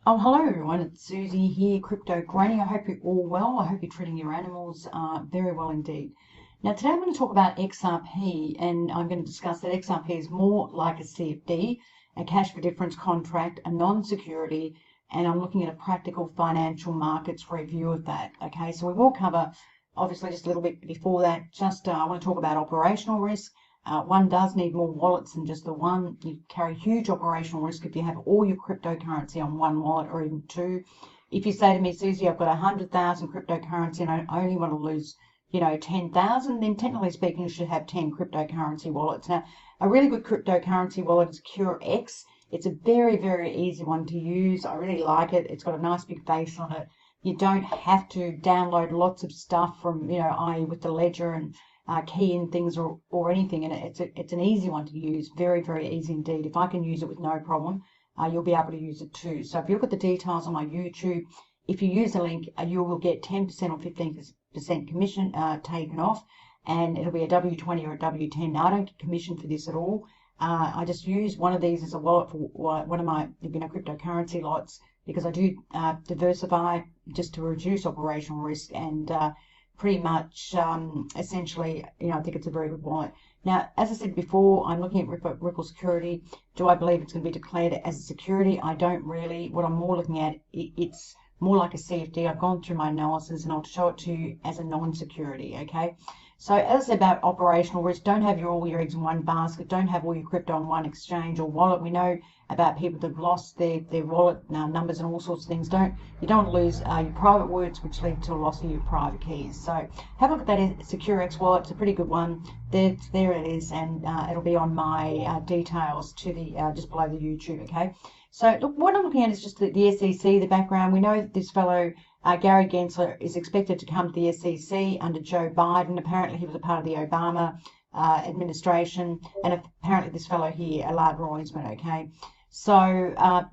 Oh, hello everyone, it's Susie here, Crypto Granny. I hope you're all well. I hope you're treating your animals very well indeed. Now, today I'm going to talk about XRP, and I'm going to discuss that XRP is more like a CFD, a cash for difference contract, a non-security, and I'm looking at a practical financial markets review of that. Okay, so we will cover, obviously, just a little bit before that, I want to talk about operational risk. One does need more wallets than just the one. You carry huge operational risk if you have all your cryptocurrency on one wallet or even two. If you say to me, Susie, I've got 100,000 cryptocurrency and I only want to lose, 10,000, then technically speaking, you should have 10 cryptocurrency wallets. Now, a really good cryptocurrency wallet is CecuX. It's a very, very easy one to use. I really like it. It's got a nice big face on it. You don't have to download lots of stuff from, i.e. with the ledger and key in things or anything, and it's an easy one to use, very, very easy indeed. If I can use it with no problem, you'll be able to use it too. So if you look at the details on my YouTube, if you use the link, you will get 10% or 15% commission taken off, and it'll be a W20 or a W10. Now, I don't get commission for this at all. I just use one of these as a wallet for one of my cryptocurrency lots, because I do diversify just to reduce operational risk, and pretty much essentially, I think it's a very good wallet. Now, as I said before, I'm looking at Ripple Security. Do I believe it's going to be declared as a security? I don't really. What I'm more looking at, it's more like a CFD. I've gone through my analysis and I'll show it to you as a non-security, okay? So as I said about operational risk, don't have all your eggs in one basket. Don't have all your crypto on one exchange or wallet. We know about people that have lost their wallet numbers and all sorts of things. You don't want to lose your private words, which lead to a loss of your private keys. So have a look at that SecuX wallet. It's a pretty good one. There it is, and it'll be on my details to the just below the YouTube. Okay. So look, what I'm looking at is just the SEC, the background. We know that this fellow Gary Gensler is expected to come to the SEC under Joe Biden. Apparently, he was a part of the Obama administration, and apparently this fellow here, Allard Roisman. Okay. So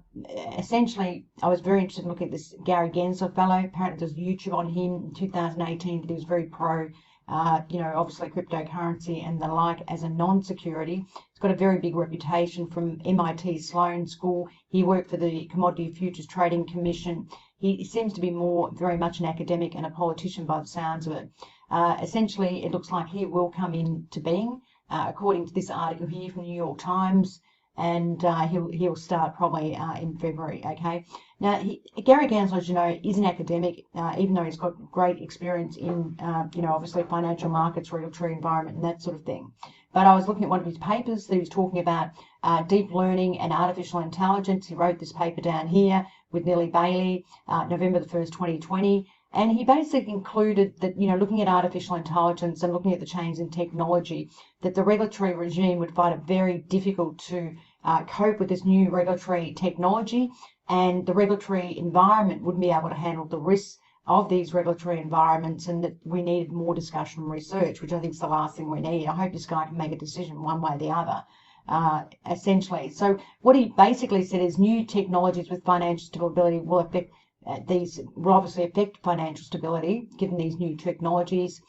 essentially, I was very interested in looking at this Gary Gensler fellow. Apparently, there's YouTube on him in 2018 that he was very pro, obviously cryptocurrency and the like as a non-security. He's got a very big reputation from MIT Sloan School. He worked for the Commodity Futures Trading Commission. He seems to be very much an academic and a politician by the sounds of it. Essentially, it looks like he will come into being, according to this article here from the New York Times. And he'll start probably in February. Okay. Now, Gary Gensler, as you know, is an academic, even though he's got great experience in, obviously financial markets, regulatory environment, and that sort of thing. But I was looking at one of his papers that he was talking about deep learning and artificial intelligence. He wrote this paper down here with Nellie Bailey, November the 1st, 2020. And he basically concluded that, looking at artificial intelligence and looking at the change in technology, that the regulatory regime would find it very difficult to cope with this new regulatory technology, and the regulatory environment wouldn't be able to handle the risks of these regulatory environments, and that we needed more discussion and research, which I think is the last thing we need. I hope this guy can make a decision one way or the other. Essentially. So what he basically said is new technologies with financial stability will affect these will obviously affect financial stability given these new technologies.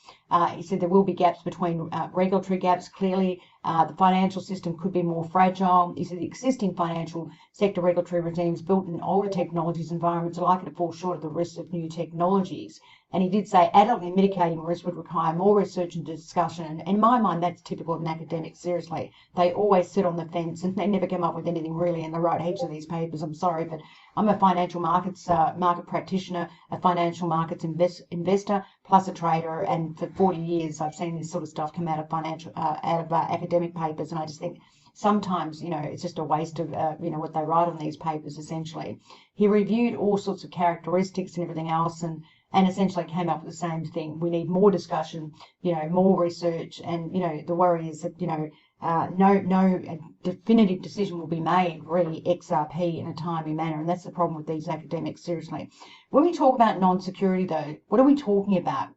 He said there will be gaps between regulatory gaps. Clearly, the financial system could be more fragile. He said the existing financial sector regulatory regimes built in older technologies environments are likely to fall short of the risks of new technologies. And he did say adequately mitigating risk would require more research and discussion. And in my mind, that's typical of an academic, seriously. They always sit on the fence and they never come up with anything really, and they write heaps of these papers. I'm sorry, but I'm a financial markets market practitioner, a financial markets investor, plus a trader. And for 40 years, I've seen this sort of stuff come out of academic papers. And I just think sometimes, it's just a waste of, what they write on these papers, essentially. He reviewed all sorts of characteristics and everything else, and essentially came up with the same thing. We need more discussion, more research, and, the worry is that, no definitive decision will be made, really, XRP in a timely manner, and that's the problem with these academics, seriously. When we talk about non-security, though, what are we talking about?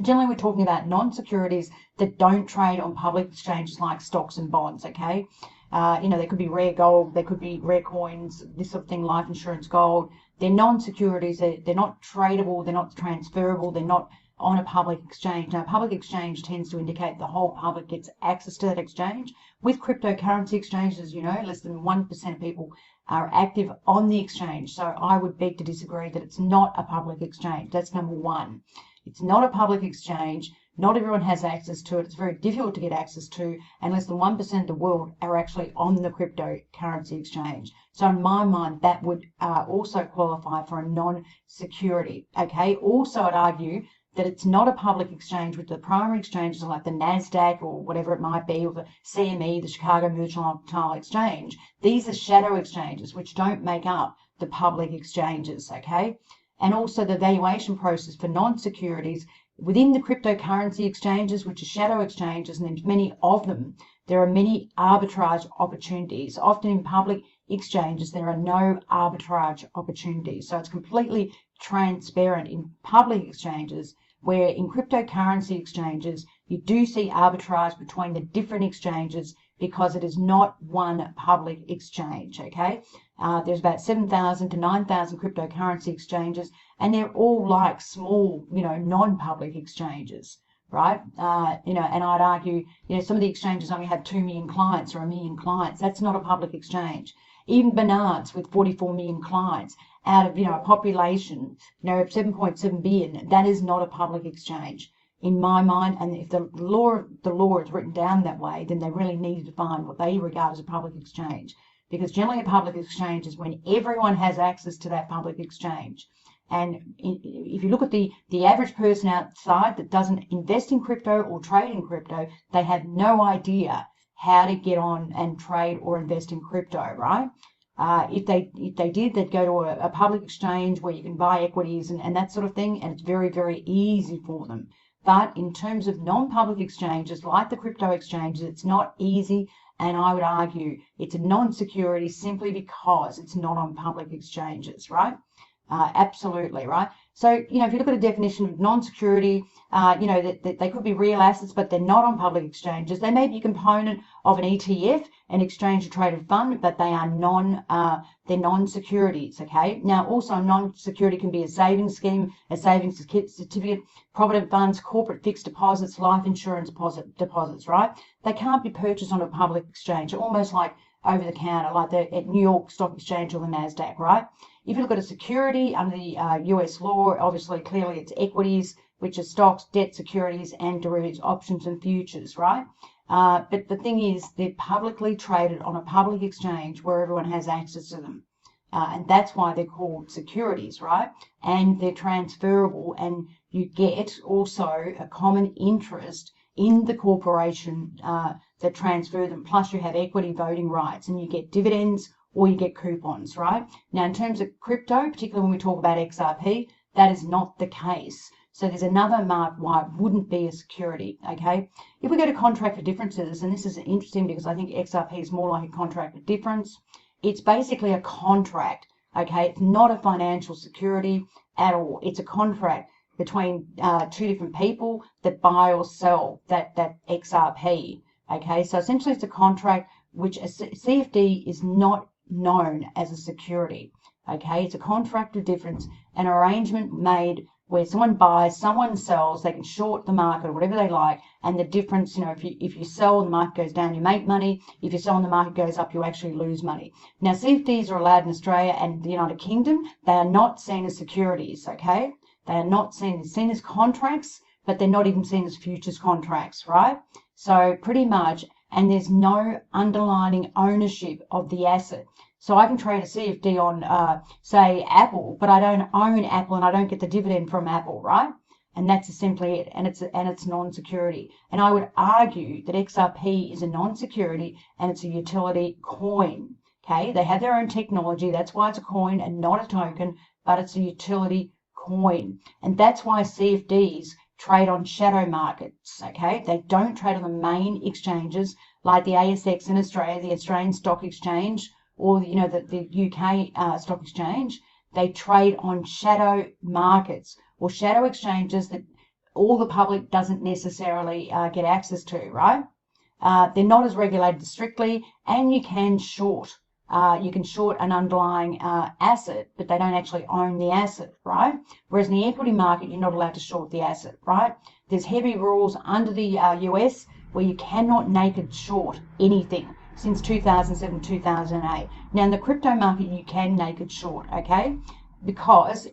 Generally, we're talking about non-securities that don't trade on public exchanges like stocks and bonds, okay? There could be rare gold, there could be rare coins, this sort of thing, life insurance gold. They're non-securities, they're not tradable, they're not transferable, they're not on a public exchange. Now, public exchange tends to indicate the whole public gets access to that exchange. With cryptocurrency exchanges, you know, less than 1% of people are active on the exchange. So I would beg to disagree that it's not a public exchange. That's number one. It's not a public exchange. Not everyone has access to it. It's very difficult to get access to, and less than 1% of the world are actually on the cryptocurrency exchange. So in my mind, that would also qualify for a non-security. Okay. Also, I'd argue that it's not a public exchange, with the primary exchanges like the NASDAQ or whatever it might be, or the CME, the Chicago Mercantile Exchange. These are shadow exchanges which don't make up the public exchanges. Okay. And also the valuation process for non-securities within the cryptocurrency exchanges, which are shadow exchanges, and there's many of them, there are many arbitrage opportunities. Often in public exchanges, there are no arbitrage opportunities. So it's completely transparent in public exchanges, where in cryptocurrency exchanges, you do see arbitrage between the different exchanges because it is not one public exchange, okay? There's about 7,000 to 9,000 cryptocurrency exchanges, and they're all like small, you know, non-public exchanges, right? You know, and I'd argue, you know, some of the exchanges only have 2 million clients or 1 million clients. That's not a public exchange. Even Binance with 44 million clients out of, you know, a population, you know, of 7.7 billion, that is not a public exchange in my mind. And if the law is written down that way, then they really need to define what they regard as a public exchange. Because generally a public exchange is when everyone has access to that public exchange. And if you look at the average person outside that doesn't invest in crypto or trade in crypto, they have no idea how to get on and trade or invest in crypto, right? If they did, they'd go to a public exchange where you can buy equities and that sort of thing, and it's very, very easy for them. But in terms of non-public exchanges like the crypto exchanges, it's not easy, and I would argue it's a non-security simply because it's not on public exchanges, right? Absolutely, right? So, you know, if you look at a definition of non-security, you know, that they could be real assets, but they're not on public exchanges. They may be a component of an ETF, an exchange traded fund, but they are they're non-securities, okay? Now, also a non-security can be a savings scheme, a savings certificate, provident funds, corporate fixed deposits, life insurance deposits, right? They can't be purchased on a public exchange, almost like over the counter, like at New York Stock Exchange or the NASDAQ, right? If you look at a security under the US law, obviously, clearly it's equities, which are stocks, debt securities, and derivatives, options and futures, right? But the thing is, they're publicly traded on a public exchange where everyone has access to them. And that's why they're called securities, right? And they're transferable, and you get also a common interest in the corporation that transfer them. Plus, you have equity voting rights, and you get dividends or you get coupons, right? Now, in terms of crypto, particularly when we talk about XRP, that is not the case. So there's another mark why it wouldn't be a security, okay? If we go to contract for differences, and this is interesting because I think XRP is more like a contract for difference, it's basically a contract, okay? It's not a financial security at all. It's a contract between two different people that buy or sell that XRP, okay? So essentially it's a contract which a CFD is not known as a security, okay? It's a contract of difference, an arrangement made where someone buys, someone sells, they can short the market or whatever they like, and the difference, you know, if you sell, the market goes down, you make money. If you sell and the market goes up, you actually lose money. Now, CFDs are allowed in Australia and the United Kingdom. They are not seen as securities, okay? They are not seen as contracts, but they're not even seen as futures contracts, right? So pretty much, and there's no underlying ownership of the asset. So I can trade a CFD on, say, Apple, but I don't own Apple and I don't get the dividend from Apple, right? And that's simply it. And it's non-security. And I would argue that XRP is a non-security and it's a utility coin. Okay, they have their own technology. That's why it's a coin and not a token, but it's a utility coin. And that's why CFDs trade on shadow markets, okay? They don't trade on the main exchanges like the ASX in Australia, the Australian Stock Exchange, or, you know, the UK Stock Exchange. They trade on shadow markets or shadow exchanges that all the public doesn't necessarily get access to, right? They're not as regulated strictly, and you can short you can short an underlying asset, but they don't actually own the asset, right? Whereas in the equity market, you're not allowed to short the asset, right? There's heavy rules under the US where you cannot naked short anything since 2007, 2008. Now in the crypto market, you can naked short, okay? Because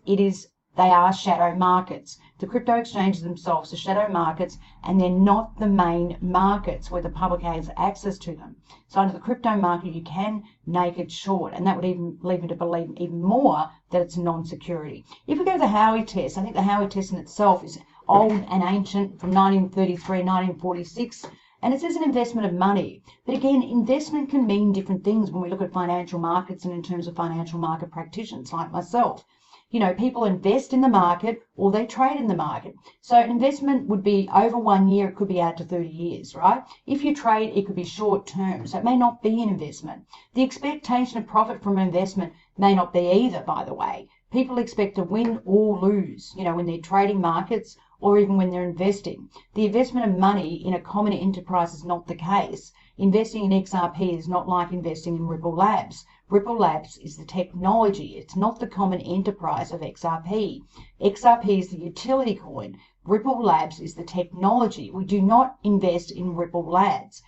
they are shadow markets. The crypto exchanges themselves are shadow markets, and they're not the main markets where the public has access to them. So under the crypto market, you can naked short, and that would even lead me to believe even more that it's non-security. If we go to the Howey test, I think the Howey test in itself is old and ancient, from 1933, 1946, and it says an investment of money. But again, investment can mean different things when we look at financial markets and in terms of financial market practitioners like myself. You know, people invest in the market or they trade in the market. So an investment would be over 1 year, it could be out to 30 years, right? If you trade, it could be short term, so it may not be an investment. The expectation of profit from an investment may not be either, by the way. People expect to win or lose, you know, when they're trading markets or even when they're investing. The investment of money in a common enterprise is not the case. Investing in XRP is not like investing in Ripple Labs. Ripple Labs is the technology. It's not the common enterprise of XRP. XRP is the utility coin. Ripple Labs is the technology. We do not invest in Ripple Labs.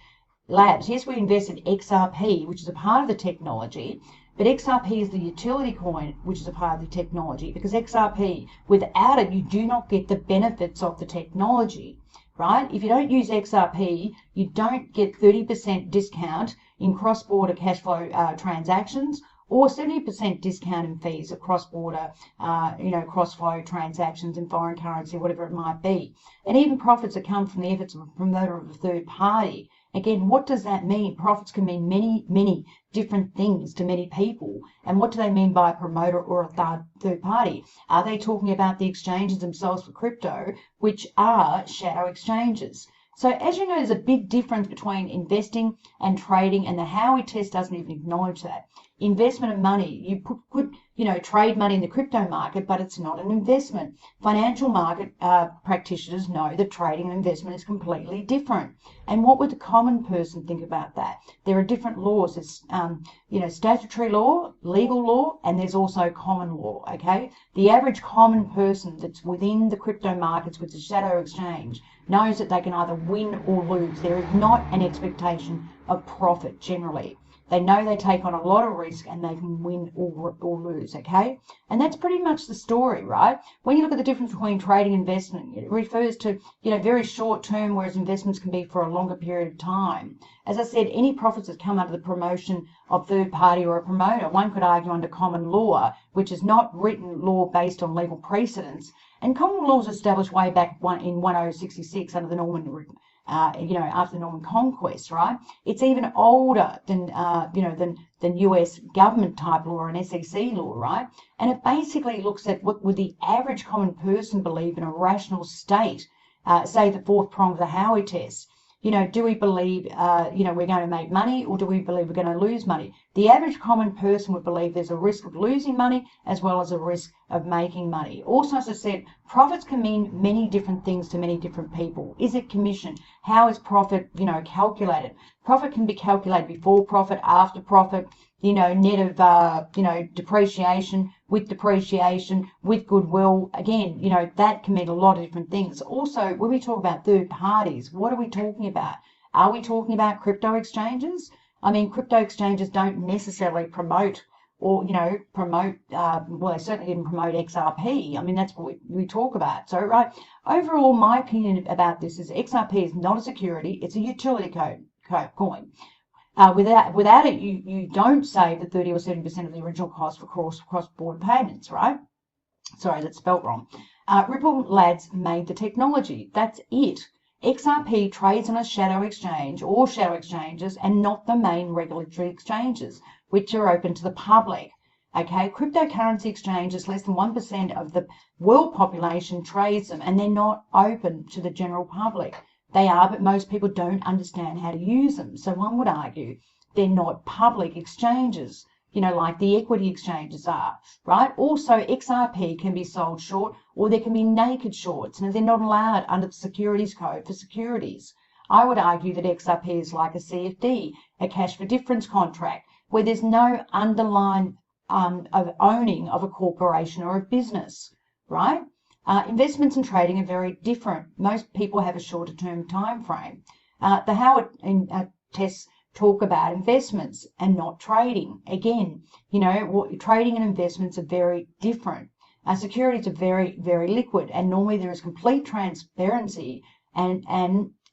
Yes, we invest in XRP, which is a part of the technology, but XRP is the utility coin, which is a part of the technology, because XRP, without it, you do not get the benefits of the technology, right? If you don't use XRP, you don't get 30% discount in cross-border cash flow transactions, or 70% discount in fees of cross-border, cross-flow transactions in foreign currency, whatever it might be. And even profits that come from the efforts of a promoter of a third party. Again, what does that mean? Profits can mean many, many different things to many people. And what do they mean by a promoter or a third party? Are they talking about the exchanges themselves for crypto, which are shadow exchanges? So as you know, there's a big difference between investing and trading, and the Howey test doesn't even acknowledge that. Investment of money, you could trade money in the crypto market, but it's not an investment. Financial market practitioners know that trading and investment is completely different. And what would the common person think about that? There are different laws. There's statutory law, legal law, and there's also common law, okay? The average common person that's within the crypto markets with the shadow exchange knows that they can either win or lose. There is not an expectation of profit generally. They know they take on a lot of risk and they can win or lose, okay? And that's pretty much the story, right? When you look at the difference between trading and investment, it refers to, very short term, whereas investments can be for a longer period of time. As I said, any profits that come under the promotion of third party or a promoter, one could argue under common law, which is not written law based on legal precedents. And common law was established way back in 1066 under the Norman after the Norman Conquest, right? It's even older than US government type law and SEC law, right? And it basically looks at what would the average common person believe in a rational state, say the fourth prong of the Howey test. Do we believe, we're going to make money, or do we believe we're going to lose money? The average common person would believe there's a risk of losing money as well as a risk of making money. Also, as I said, profits can mean many different things to many different people. Is it commission? How is profit, calculated? Profit can be calculated before profit, after profit, net of, depreciation, with goodwill. Again, that can mean a lot of different things. Also, when we talk about third parties, what are we talking about? Are we talking about crypto exchanges? I mean, crypto exchanges don't necessarily promote or, well, they certainly didn't promote XRP. I mean, that's what we talk about. So, right, overall, my opinion about this is XRP is not a security. It's a utility coin. Without it, you don't save the 30 or 70% of the original cost for cross-border payments, right? Sorry, that's spelt wrong. Ripple Labs made the technology. That's it. XRP trades on a shadow exchange or shadow exchanges and not the main regulatory exchanges, which are open to the public. Okay, cryptocurrency exchanges, less than 1% of the world population trades them, and they're not open to the general public. They are, but most people don't understand how to use them. So one would argue they're not public exchanges, like the equity exchanges are, right? Also, XRP can be sold short, or there can be naked shorts, and they're not allowed under the securities code for securities. I would argue that XRP is like a CFD, a cash for difference contract. where there's no underlying of owning of a corporation or a business, right? Investments and trading are very different. Most people have a shorter term time frame. The Howey tests talk about investments and not trading. Again, trading and investments are very different. Securities are very, very liquid, and normally there is complete transparency and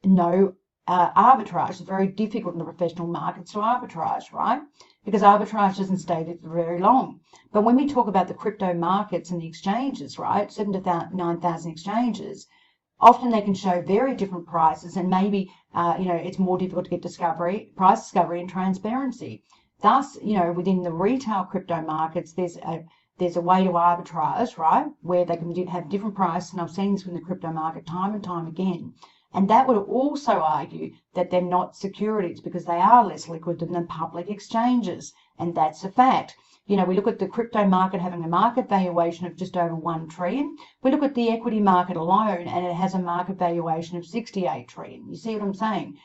no arbitrage. It's very difficult in the professional markets to arbitrage, right? Because arbitrage doesn't stay for very long. But when we talk about the crypto markets and the exchanges, right, 7,000 to 9,000 exchanges, often they can show very different prices, and maybe it's more difficult to get price discovery and transparency. Thus, within the retail crypto markets, there's a way to arbitrage, right, where they can have different prices, and I've seen this in the crypto market time and time again. And that would also argue that they're not securities because they are less liquid than the public exchanges, and that's a fact. We look at the crypto market having a market valuation of just over 1 trillion. We look at the equity market alone, and it has a market valuation of 68 trillion. You see what I'm saying?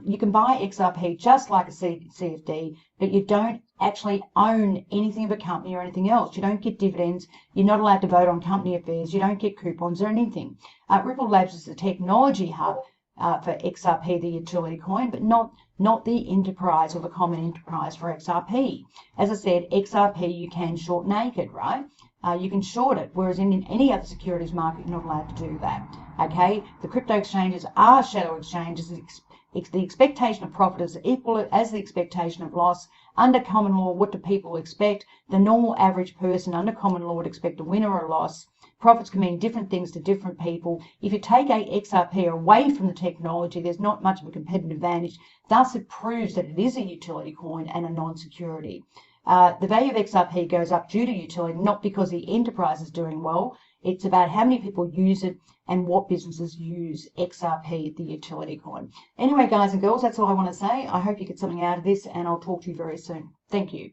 You can buy XRP just like a CFD, but you don't actually own anything of a company or anything else. You don't get dividends. You're not allowed to vote on company affairs. You don't get coupons or anything. Ripple Labs is a technology hub for XRP, the utility coin, but not the enterprise or the common enterprise for XRP. As I said, XRP you can short naked, right? You can short it, whereas in any other securities market, you're not allowed to do that. Okay, the crypto exchanges are shadow exchanges. The expectation of profit is equal as the expectation of loss. Under common law, what do people expect? The normal average person under common law would expect a win or a loss. Profits can mean different things to different people. If you take a XRP away from the technology, there's not much of a competitive advantage. Thus, it proves that it is a utility coin and a non-security. The value of XRP goes up due to utility, not because the enterprise is doing well. It's about how many people use it and what businesses use XRP, the utility coin. Anyway, guys and girls, that's all I want to say. I hope you get something out of this, and I'll talk to you very soon. Thank you.